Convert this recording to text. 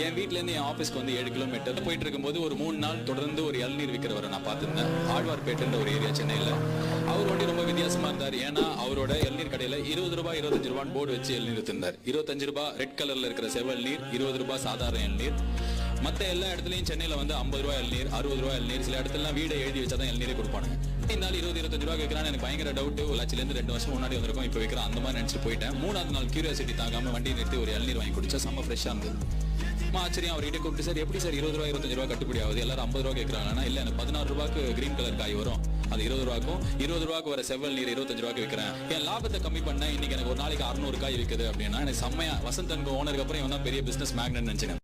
என் வீட்ல இருந்து என் ஆபீஸ்க்கு வந்து 7 கிலோமீட்டர் போயிட்டு இருக்கும்போது ஒரு 3 நாள் தொடர்ந்து ஒரு இளநீர் விற்கிறவரை நான் பார்த்திருந்தேன். ஆழ்வார்பேட்டுன்ற ஒரு ஏரியா சென்னையில. அவர் வந்து ரொம்ப வித்தியாசமா இருந்தார். ஏன்னா அவரோட இளநீர் கடையில 20 ரூபாய் 25 ரூபான்னு போர்டு வச்சு இளநீர் வித்திருந்தார். 25 ரூபாய் ரெட் கலர்ல இருக்கிற செவல் நீர், 20 ரூபாய் சாதாரண இளநீர். மற்ற எல்லா இடத்துலயும் சென்னையில வந்து 50 ரூபாய் இளநீர், 60 ரூபாய் இளநீர், சில இடத்துல வீடை எழுதி வச்சாதான் இளநீரே கொடுப்பாங்க. இந்த நாள் 20-25 ரூபாய் கேட்கறான்னு எனக்கு பயங்கர டவுட். லட்சிலேருந்து 2 வருஷம் முன்னாடி வந்திருக்கும், இப்போ வைக்கிறேன் அந்த மாதிரி நினைச்சு போயிட்டேன். 3வது நாள் கியூரியாசிட்டி தாங்காம வண்டி நிறுத்தி ஒரு இளநீர் வாங்கி குடிச்சா செம்ம ஃப்ரெஷ்ஷா இருந்தது. ஆச்சரியம். அவர்கிட்ட கூப்பிட்டு, சார் எப்படி சார் 20 ரூபாய் 25 ரூபாய் கட்டுப்படி ஆகுது, எல்லாரும் 50 ரூபாய் கேட்கறாங்கன்னா, இல்ல எனக்கு 16 ரூபாய்க்கு கிரீன் கலர் காய் வரும், அது 20 ரூபாய்க்கும் 20 ரூபாய்க்கு வர செவ்வல் நீர் 25 ரூபாய்க்கு விற்கிறேன். என் லாபத்தை கம்மி பண்ண இன்னைக்கு எனக்கு ஒரு நாளைக்கு 600 காய் விற்குது அப்படின்னா எனக்கு செம்மையா. வசந்த் அண்ட் கோ ஓனருக்கு அப்புறம் இவன் தான் பெரிய பிசினஸ் மேக்னெட் நினைச்சேன்.